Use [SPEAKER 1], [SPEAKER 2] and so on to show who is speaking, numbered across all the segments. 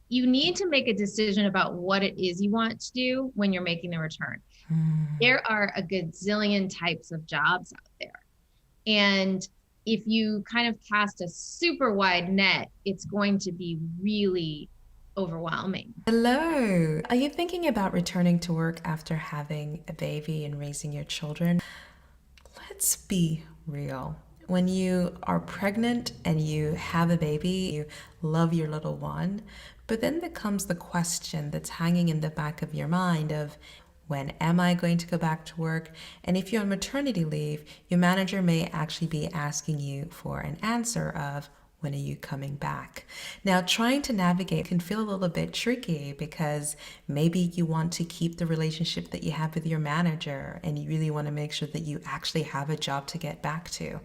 [SPEAKER 1] you need to make a decision about what it is you want to do when you're making the return.
[SPEAKER 2] Mm.
[SPEAKER 1] There are a gazillion types of jobs out there. And if you kind of cast a super wide net, it's going to be really overwhelming.
[SPEAKER 2] Hello. Are you thinking about returning to work after having a baby and raising your children? Let's be real. When you are pregnant and you have a baby, you love your little one, but then there comes the question that's hanging in the back of your mind of, when am I going to go back to work? And if you're on maternity leave, your manager may actually be asking you for an answer of, when are you coming back? Now, trying to navigate can feel a little bit tricky because maybe you want to keep the relationship that you have with your manager and you really want to make sure that you actually have a job to get back to.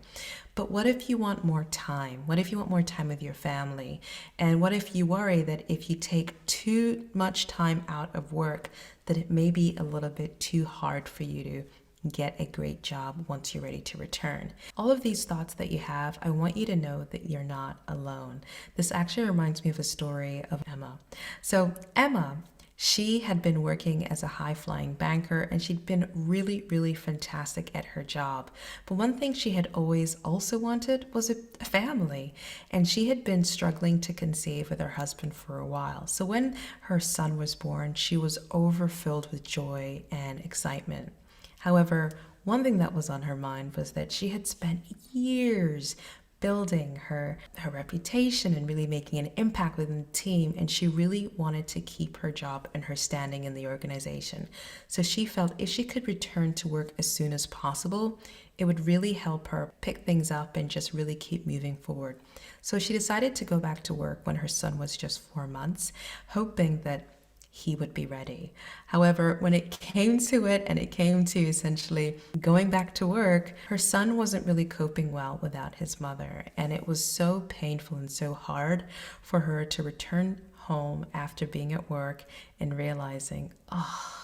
[SPEAKER 2] But what if you want more time? What if you want more time with your family? And what if you worry that if you take too much time out of work, that it may be a little bit too hard for you to get a great job once you're ready to return? All of these thoughts that you have, I want you to know that you're not alone. This actually reminds me of a story of Emma. So, Emma, she had been working as a high flying banker and she'd been really, really fantastic at her job. But one thing she had always also wanted was a family. And she had been struggling to conceive with her husband for a while. So when her son was born, she was overfilled with joy and excitement. However, one thing that was on her mind was that she had spent years building her reputation and really making an impact within the team, and she really wanted to keep her job and her standing in the organization. So she felt if she could return to work as soon as possible, it would really help her pick things up and just really keep moving forward. So she decided to go back to work when her son was just 4 months, hoping that he would be ready. However, when it came to it and it came to essentially going back to work, her son wasn't really coping well without his mother. And it was so painful and so hard for her to return home after being at work and realizing, oh,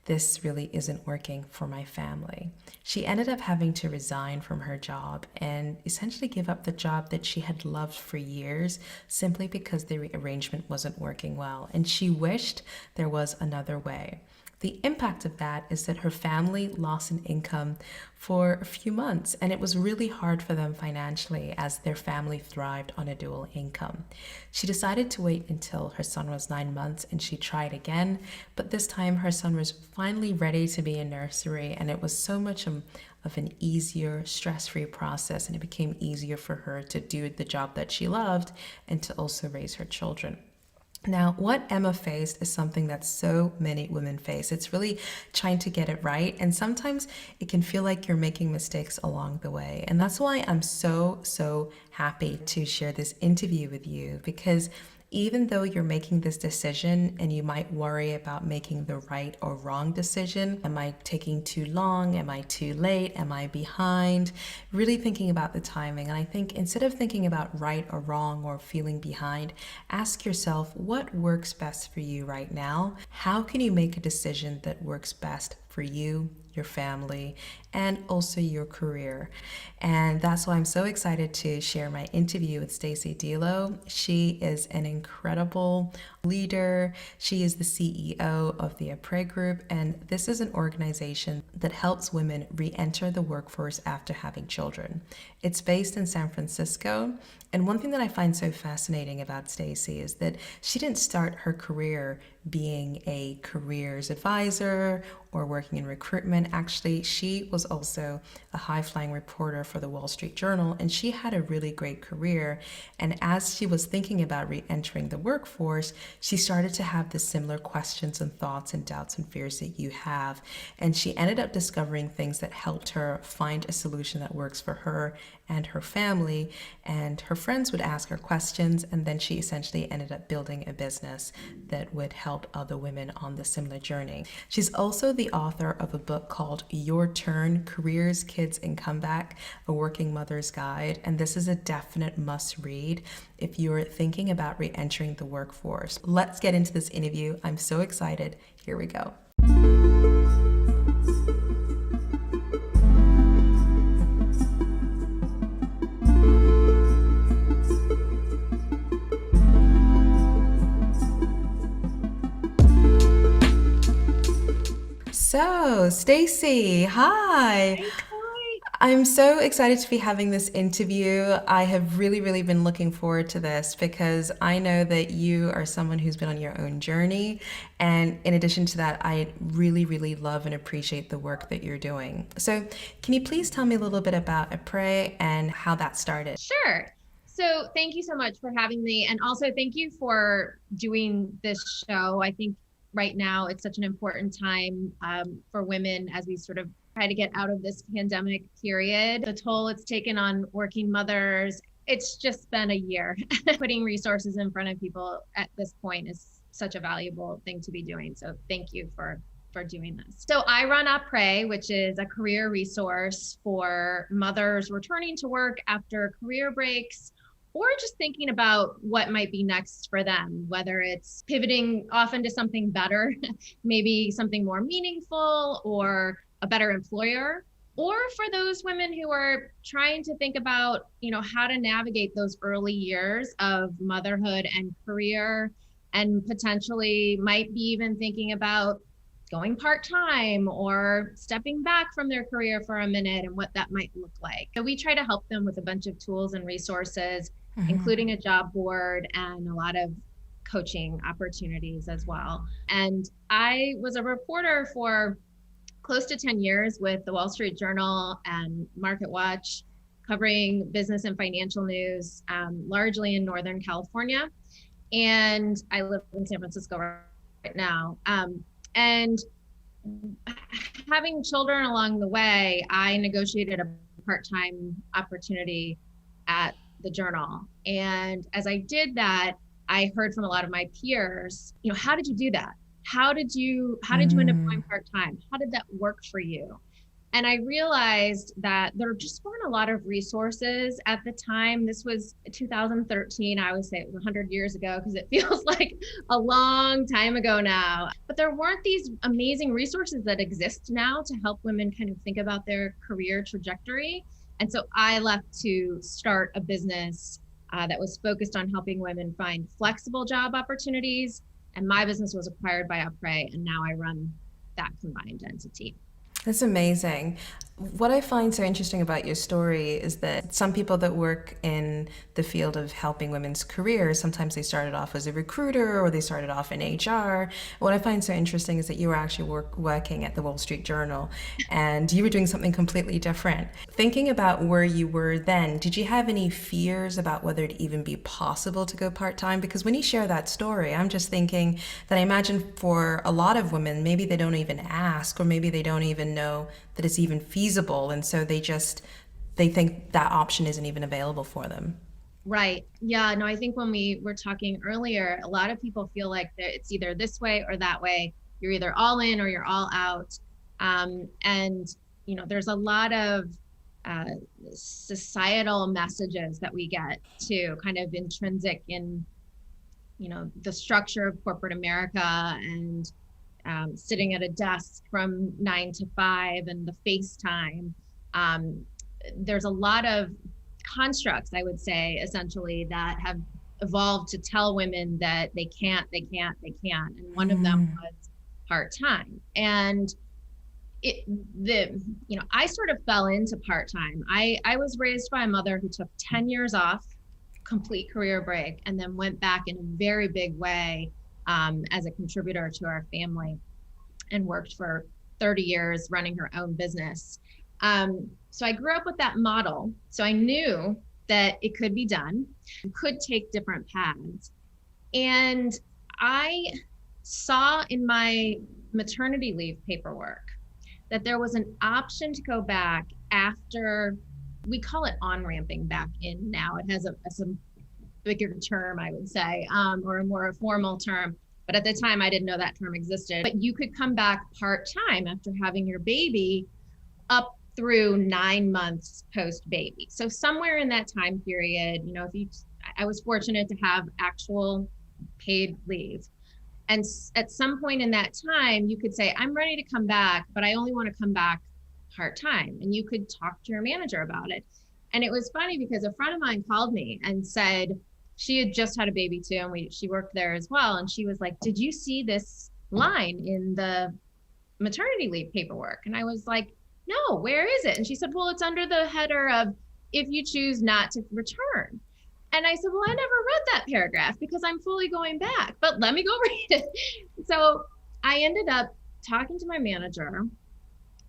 [SPEAKER 2] this really isn't working for my family. She ended up having to resign from her job and essentially give up the job that she had loved for years simply because the arrangement wasn't working well. And she wished there was another way. The impact of that is that her family lost an income for a few months, and it was really hard for them financially as their family thrived on a dual income. She decided to wait until her son was 9 months and she tried again, but this time her son was finally ready to be in nursery, and it was so much of an easier, stress-free process, and it became easier for her to do the job that she loved and to also raise her children. Now, what Emma faced is something that so many women face. It's really trying to get it right. And sometimes it can feel like you're making mistakes along the way. And that's why I'm so happy to share this interview with you, because even though you're making this decision and you might worry about making the right or wrong decision, am I taking too long? Am I too late? Am I behind? Really thinking about the timing. And I think instead of thinking about right or wrong or feeling behind, ask yourself what works best for you right now? How can you make a decision that works best for you, your family, and also your career? And that's why I'm so excited to share my interview with Stacey Delo. She is an incredible leader. She is the CEO of the Apres Group, and this is an organization that helps women re-enter the workforce after having children. It's based in San Francisco, and one thing that I find so fascinating about Stacey is that she didn't start her career being a careers advisor or working in recruitment. Actually, she was also a high-flying reporter for the Wall Street Journal, and she had a really great career. And as she was thinking about re-entering the workforce, she started to have the similar questions and thoughts and doubts and fears that you have. And she ended up discovering things that helped her find a solution that works for her and her family. And her friends would ask her questions, and then she essentially ended up building a business that would help other women on the similar journey. She's also the author of a book called Your Turn: Careers, Kids, and Comeback, a Working Mother's Guide. And this is a definite must read if you're thinking about re-entering the workforce. Let's get into this interview. I'm so excited. Here we go. So, Stacey, hi.
[SPEAKER 1] Hi, Chloe.
[SPEAKER 2] I'm so excited to be having this interview. I have really, really been looking forward to this because I know that you are someone who's been on your own journey. And in addition to that, I really, really love and appreciate the work that you're doing. So, can you please tell me a little bit about Apres and how that started?
[SPEAKER 1] Sure. So thank you so much for having me. And also thank you for doing this show. I think right now it's such an important time for women as we sort of try to get out of this pandemic period. The toll it's taken on working mothers. It's just been a year. Putting resources in front of people at this point is such a valuable thing to be doing. So thank you for doing this. So I run Apres, which is a career resource for mothers returning to work after career breaks or just thinking about what might be next for them, whether it's pivoting off into something better, maybe something more meaningful or a better employer, or for those women who are trying to think about, how to navigate those early years of motherhood and career, and potentially might be even thinking about going part-time or stepping back from their career for a minute and what that might look like. So we try to help them with a bunch of tools and resources, including a job board and a lot of coaching opportunities as well. And I was a reporter for close to 10 years with the Wall Street Journal and Market Watch, covering business and financial news, largely in Northern California. And I live in San Francisco right now. And having children along the way, I negotiated a part-time opportunity at the Journal. And as I did that, I heard from a lot of my peers, how did you do that? How did you end up going part-time? How did that work for you? And I realized that there just weren't a lot of resources at the time. This was 2013. I would say it was 100 years ago because it feels like a long time ago now. But there weren't these amazing resources that exist now to help women kind of think about their career trajectory. And so I left to start a business that was focused on helping women find flexible job opportunities. And my business was acquired by Apres, and now I run that combined entity.
[SPEAKER 2] That's amazing. What I find so interesting about your story is that some people that work in the field of helping women's careers, sometimes they started off as a recruiter or they started off in HR. What I find so interesting is that you were actually working at the Wall Street Journal and you were doing something completely different. Thinking about where you were then, did you have any fears about whether it even be possible to go part-time? Because when you share that story, I'm just thinking that I imagine for a lot of women, maybe they don't even ask or maybe they don't even know that it's even feasible, and so they think that option isn't even available for them.
[SPEAKER 1] Right. Yeah. No, I think when we were talking earlier, a lot of people feel like that it's either this way or that way. You're either all in or you're all out. And there's a lot of societal messages that we get to kind of intrinsic in the structure of corporate America and sitting at a desk from 9 to 5 and the FaceTime. There's a lot of constructs, I would say, essentially, that have evolved to tell women that they can't. And one of them was part-time. And I sort of fell into part-time. I was raised by a mother who took 10 years off, complete career break, and then went back in a very big way as a contributor to our family and worked for 30 years running her own business. So I grew up with that model. So I knew that it could be done, could take different paths. And I saw in my maternity leave paperwork that there was an option to go back after, we call it on-ramping back in now. It has some bigger term, I would say, or a more formal term. But at the time, I didn't know that term existed. But you could come back part-time after having your baby up through 9 months post-baby. So somewhere in that time period, I was fortunate to have actual paid leave. And at some point in that time, you could say, I'm ready to come back, but I only want to come back part-time. And you could talk to your manager about it. And it was funny because a friend of mine called me and said, she had just had a baby too, and she worked there as well. And she was like, did you see this line in the maternity leave paperwork. And I was like, no, where is it? And she said, well, it's under the header of if you choose not to return. And I said, well, I never read that paragraph because I'm fully going back, but let me go read it. So I ended up talking to my manager,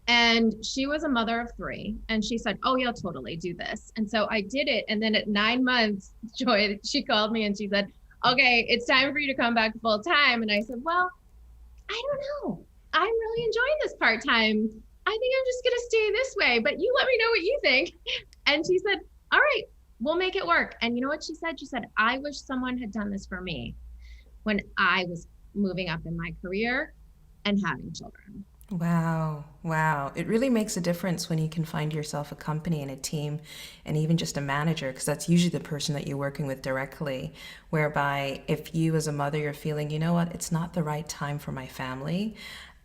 [SPEAKER 1] and she was a mother of three. And she said, oh, yeah, totally do this. And so I did it. And then at 9 months, Joy, she called me and she said, okay, it's time for you to come back full time. And I said, well, I don't know. I'm really enjoying this part time. I think I'm just going to stay this way, but you let me know what you think. And she said, all right, we'll make it work. And you know what she said? She said, I wish someone had done this for me when I was moving up in my career and having children.
[SPEAKER 2] Wow, wow. It really makes a difference when you can find yourself a company and a team and even just a manager, because that's usually the person that you're working with directly. Whereby, if you as a mother, you're feeling, you know what, it's not the right time for my family.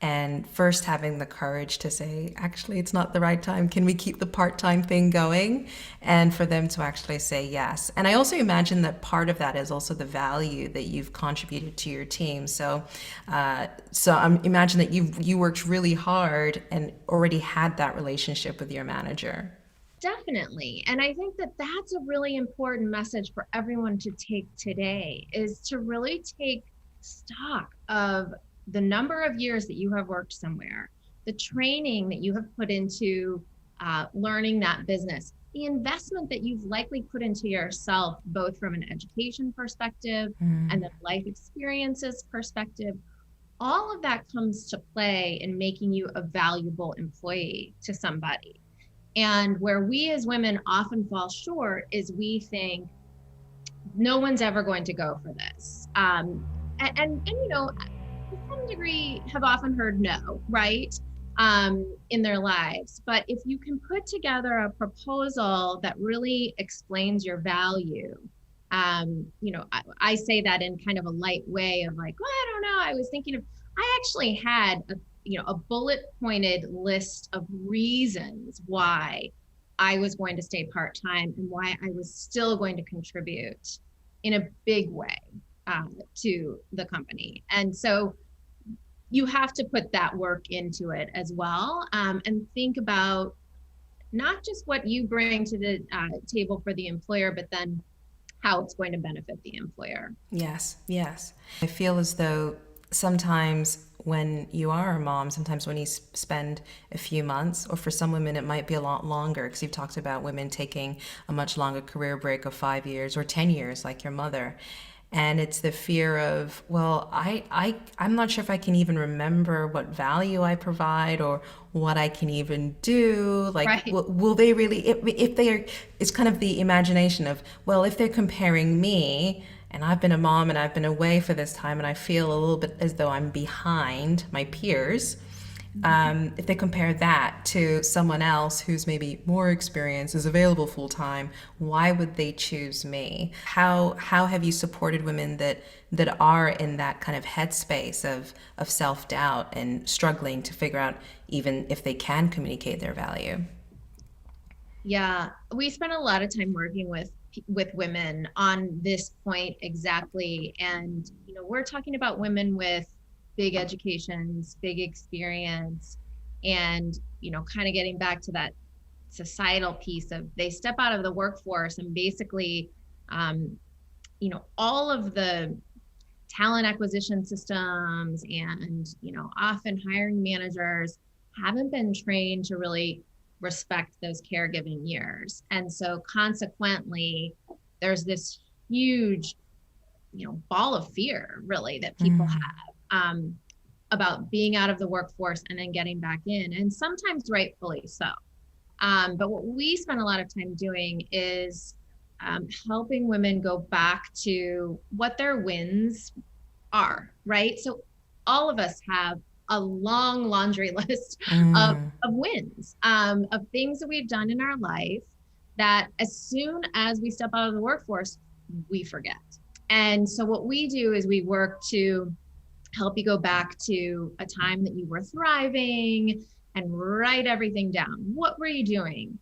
[SPEAKER 2] And first having the courage to say, actually, it's not the right time. Can we keep the part time thing going? And for them to actually say yes. And I also imagine that part of that is also the value that you've contributed to your team. So I imagine that you worked really hard and already had that relationship with your manager.
[SPEAKER 1] Definitely. And I think that that's a really important message for everyone to take today, is to really take stock of the number of years that you have worked somewhere, the training that you have put into learning that business, the investment that you've likely put into yourself, both from an education perspective and the life experiences perspective. All of that comes to play in making you a valuable employee to somebody. And where we as women often fall short is we think no one's ever going to go for this. You know, to some degree have often heard no, right? In their lives. But if you can put together a proposal that really explains your value, you know, I say that in kind of a light way of like, well, I don't know. I was thinking of, I actually had a bullet pointed list of reasons why I was going to stay part-time and why I was still going to contribute in a big way to the company. And so you have to put that work into it as well, and think about not just what you bring to the table for the employer, but then how it's going to benefit the employer.
[SPEAKER 2] Yes, yes. I feel as though sometimes when you are a mom, sometimes when you spend a few months, or for some women it might be a lot longer, because you've talked about women taking a much longer career break of 5 years or 10 years, like your mother. And it's the fear of, well, I'm not sure if I can even remember what value I provide or what I can even do. Like,
[SPEAKER 1] Right.
[SPEAKER 2] will they really, if they are, it's kind of the imagination of, well, if they're comparing me and I've been a mom and I've been away for this time and I feel a little bit as though I'm behind my peers, if they compare that to someone else who's maybe more experienced, is available full time, why would they choose me? How have you supported women that are in that kind of headspace of self doubt and struggling to figure out even if they can communicate their value?
[SPEAKER 1] Yeah, we spent a lot of time working with women on this point exactly. And you know, we're talking about women with big educations, big experience, and you know, kind of getting back to that societal piece of they step out of the workforce and basically, um, you know, all of the talent acquisition systems and you know, often hiring managers haven't been trained to really respect those caregiving years. And so consequently, there's this huge, you know, ball of fear really that people have about being out of the workforce and then getting back in, and sometimes rightfully so. But what we spend a lot of time doing is helping women go back to what their wins are, right? So all of us have a long laundry list of wins, of things that we've done in our life that as soon as we step out of the workforce, we forget. And so what we do is we work to help you go back to a time that you were thriving and write everything down. What were you doing?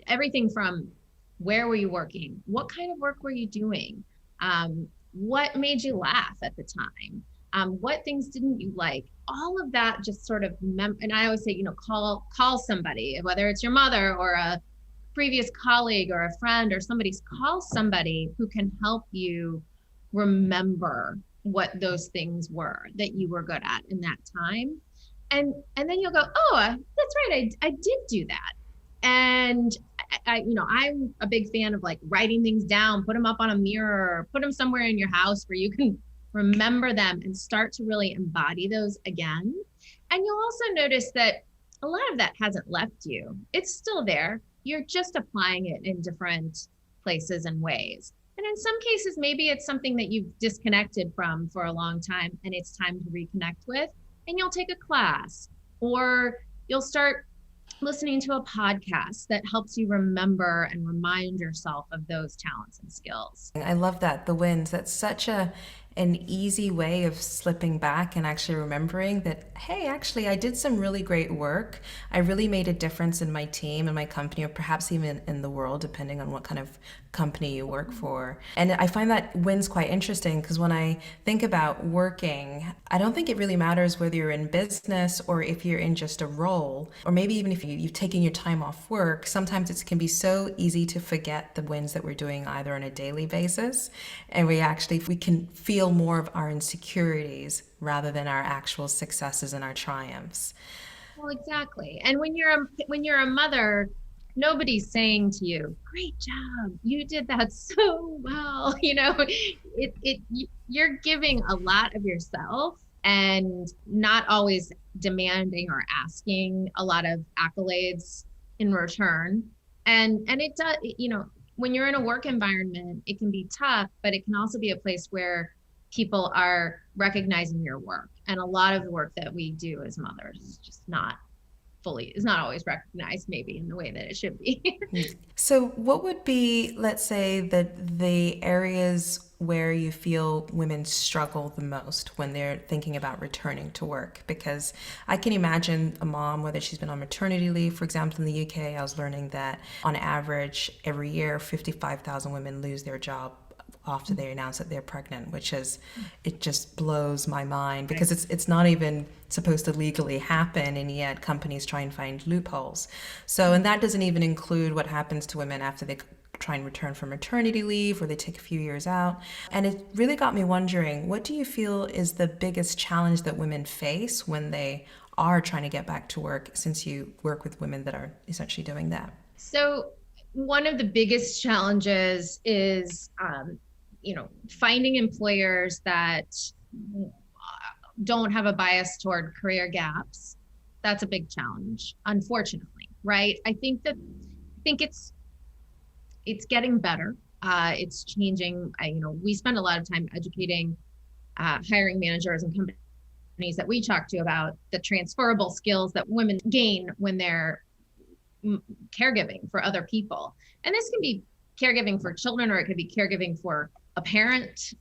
[SPEAKER 1] Everything from where were you working? What kind of work were you doing? What made you laugh at the time? What things didn't you like? All of that just sort of and I always say, call somebody, whether it's your mother or a previous colleague or a friend or somebody's, call somebody who can help you remember what those things were that you were good at in that time. And then you'll go, oh, that's right, I did do that. And I'm a big fan of like writing things down, put them up on a mirror, put them somewhere in your house where you can remember them and start to really embody those again. And you'll also notice that a lot of that hasn't left you. It's still there. You're just applying it in different places and ways. And in some cases, maybe it's something that you've disconnected from for a long time and it's time to reconnect with. And you'll take a class, or you'll start listening to a podcast that helps you remember and remind yourself of those talents and skills.
[SPEAKER 2] I love that, the wins. That's such an easy way of slipping back and actually remembering that, hey, actually I did some really great work. I really made a difference in my team and my company, or perhaps even in the world, depending on what kind of company you work for. And I find that wins quite interesting, because when I think about working, I don't think it really matters whether you're in business or if you're in just a role, or maybe even if you've taken your time off work. Sometimes it can be so easy to forget the wins that we're doing either on a daily basis, and we can feel more of our insecurities rather than our actual successes and our triumphs.
[SPEAKER 1] Well, exactly. And when you're a mother, nobody's saying to you, "Great job, you did that so well." You're giving a lot of yourself and not always demanding or asking a lot of accolades in return. And it does, when you're in a work environment, it can be tough, but it can also be a place where people are recognizing your work. And a lot of the work that we do as mothers is not always recognized maybe in the way that it should be.
[SPEAKER 2] So, what would be, let's say, the areas where you feel women struggle the most when they're thinking about returning to work? Because I can imagine a mom, whether she's been on maternity leave, for example, in the UK, I was learning that on average, every year, 55,000 women lose their job after they announce that they're pregnant, it just blows my mind, because it's not even supposed to legally happen, and yet companies try and find loopholes. So, and that doesn't even include what happens to women after they try and return from maternity leave, or they take a few years out. And it really got me wondering, what do you feel is the biggest challenge that women face when they are trying to get back to work, since you work with women that are essentially doing that?
[SPEAKER 1] So one of the biggest challenges is, finding employers that don't have a bias toward career gaps. That's a big challenge, unfortunately, right? I think it's getting better. It's changing. We spend a lot of time educating hiring managers and companies that we talk to about the transferable skills that women gain when they're caregiving for other people. And this can be caregiving for children, or it could be caregiving for a parent,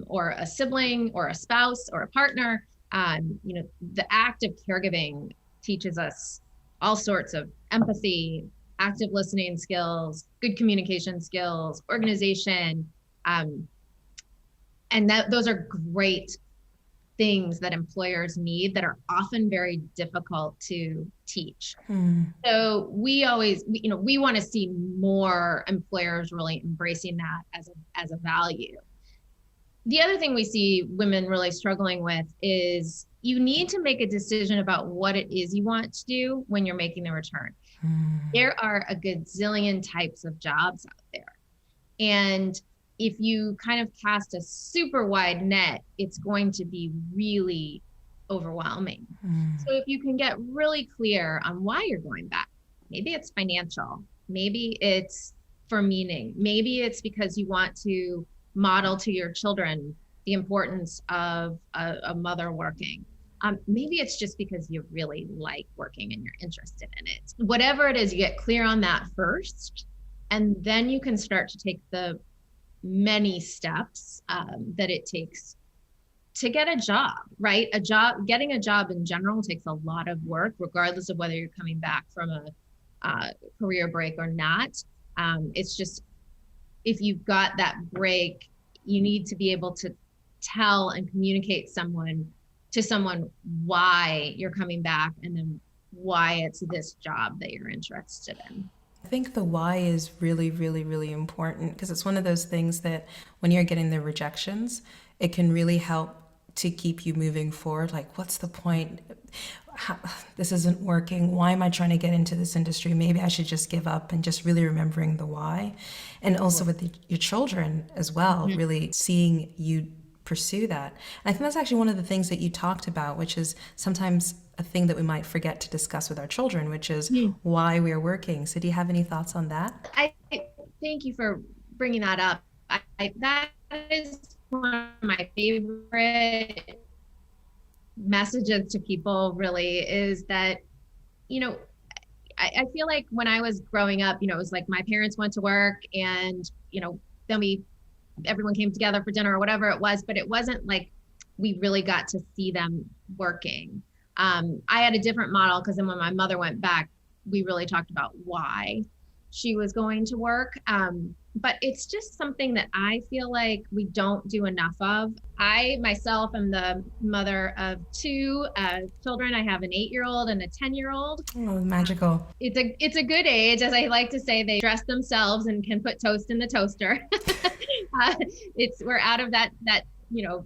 [SPEAKER 1] or a sibling, or a spouse, or a partner. The act of caregiving teaches us all sorts of empathy, active listening skills, good communication skills, organization. And those are great things that employers need that are often very difficult to teach. So we want to see more employers really embracing that as a value. The other thing we see women really struggling with is you need to make a decision about what it is you want to do when you're making the return. There are a gazillion types of jobs out there. And if you kind of cast a super wide net, it's going to be really overwhelming. So if you can get really clear on why you're going back, maybe it's financial, maybe it's for meaning, maybe it's because you want to model to your children the importance of a mother working. Maybe it's just because you really like working and you're interested in it. Whatever it is, you get clear on that first, and then you can start to take the many steps that it takes to get a job, right? Getting a job in general takes a lot of work, regardless of whether you're coming back from a career break or not. It's just, if you've got that break, you need to be able to tell and communicate someone why you're coming back, and then why it's this job that you're interested in.
[SPEAKER 2] I think the why is really, really, really important because it's one of those things that when you're getting the rejections, it can really help to keep you moving forward. Like, what's the point? How, this isn't working. Why am I trying to get into this industry? Maybe I should just give up, and just really remembering the why. And also with your children as well,
[SPEAKER 1] Mm-hmm.
[SPEAKER 2] really seeing you pursue that. And I think that's actually one of the things that you talked about, which is sometimes a thing that we might forget to discuss with our children, which is why we're working. So do you have any thoughts on that?
[SPEAKER 1] I thank you for bringing that up. That is one of my favorite messages to people, really, is that, you know, I feel like when I was growing up, it was like my parents went to work, and, then everyone came together for dinner or whatever it was, but it wasn't like we really got to see them working. I had a different model, because then when my mother went back, we really talked about why she was going to work. But it's just something that I feel like we don't do enough of. I myself am the mother of two children. I have an 8-year-old and a 10-year-old.
[SPEAKER 2] Oh, magical.
[SPEAKER 1] It's a good age, as I like to say. They dress themselves and can put toast in the toaster. We're out of that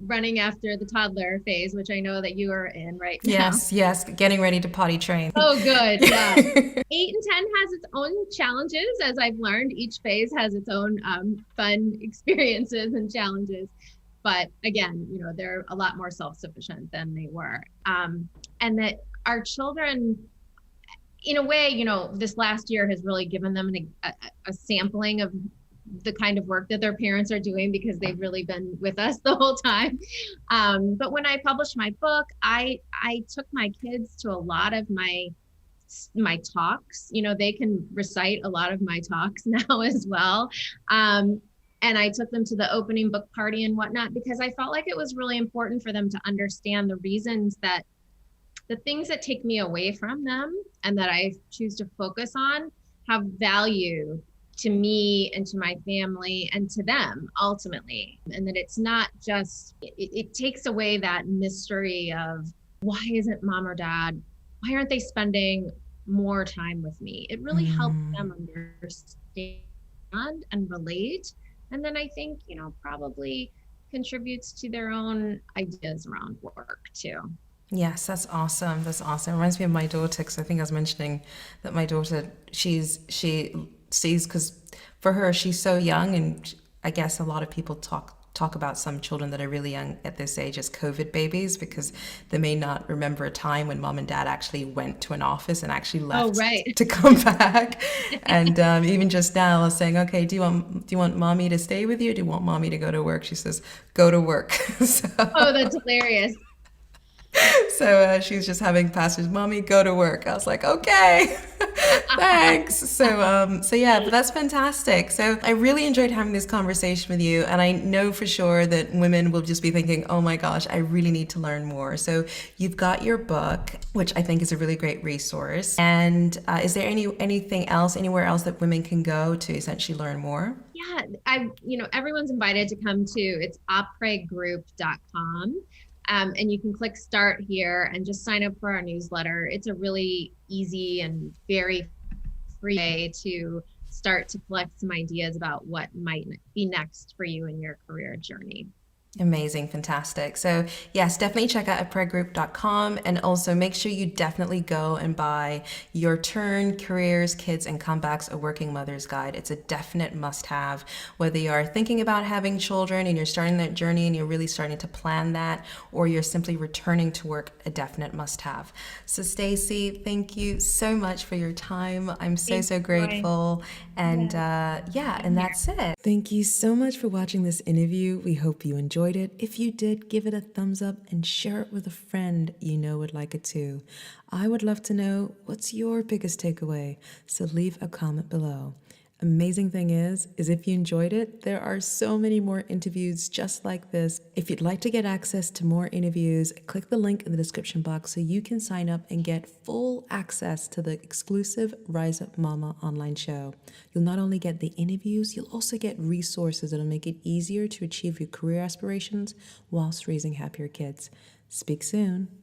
[SPEAKER 1] running after the toddler phase, which I know that you are in right now.
[SPEAKER 2] Yes, getting ready to potty train.
[SPEAKER 1] Oh, good. Yeah. 8 and 10 has its own challenges, as I've learned. Each phase has its own fun experiences and challenges. But again, they're a lot more self-sufficient than they were. And that our children, in a way, this last year has really given them a sampling of the kind of work that their parents are doing, because they've really been with us the whole time. But when I published my book, I took my kids to a lot of my talks. They can recite a lot of my talks now as well. And I took them to the opening book party and whatnot, because I felt like it was really important for them to understand the reasons that the things that take me away from them and that I choose to focus on have value to me and to my family and to them ultimately. And that it's not just, it takes away that mystery of, why isn't mom or dad, why aren't they spending more time with me? It really helps them understand and relate. And then I think, probably contributes to their own ideas around work too.
[SPEAKER 2] Yes, that's awesome. That's awesome. It reminds me of my daughter, because I think I was mentioning that my daughter, she sees, because for her, she's so young, and I guess a lot of people talk about some children that are really young at this age as COVID babies, because they may not remember a time when mom and dad actually went to an office and actually left to come back. And even just now, I was saying, okay, do you want mommy to stay with you? Or do you want mommy to go to work? She says, go to work.
[SPEAKER 1] Oh, that's hilarious.
[SPEAKER 2] So she's just having pastors, mommy, go to work. I was like, okay, thanks. So yeah, but that's fantastic. So I really enjoyed having this conversation with you. And I know for sure that women will just be thinking, oh my gosh, I really need to learn more. So you've got your book, which I think is a really great resource. And is there anything else, anywhere else that women can go to essentially learn more?
[SPEAKER 1] Yeah, everyone's invited to come to, it's apregroup.com. And you can click start here and just sign up for our newsletter. It's a really easy and very free way to start to collect some ideas about what might be next for you in your career journey.
[SPEAKER 2] Amazing. Fantastic. So yes, definitely check out apregroup.com, and also make sure you definitely go and buy Your Turn: Careers, Kids, and Comebacks, a Working Mother's Guide. It's a definite must have, whether you are thinking about having children and you're starting that journey and you're really starting to plan that, or you're simply returning to work, a definite must have. So Stacey, thank you so much for your time. I'm so grateful. And and that's it. Thank you so much for watching this interview. We hope you enjoyed it. If you did, give it a thumbs up and share it with a friend you know would like it too. I would love to know, what's your biggest takeaway? So leave a comment below. Amazing thing is if you enjoyed it, there are so many more interviews just like this. If you'd like to get access to more interviews, click the link in the description box so you can sign up and get full access to the exclusive Rise Up Mama online show. You'll not only get the interviews, you'll also get resources that'll make it easier to achieve your career aspirations whilst raising happier kids. Speak soon.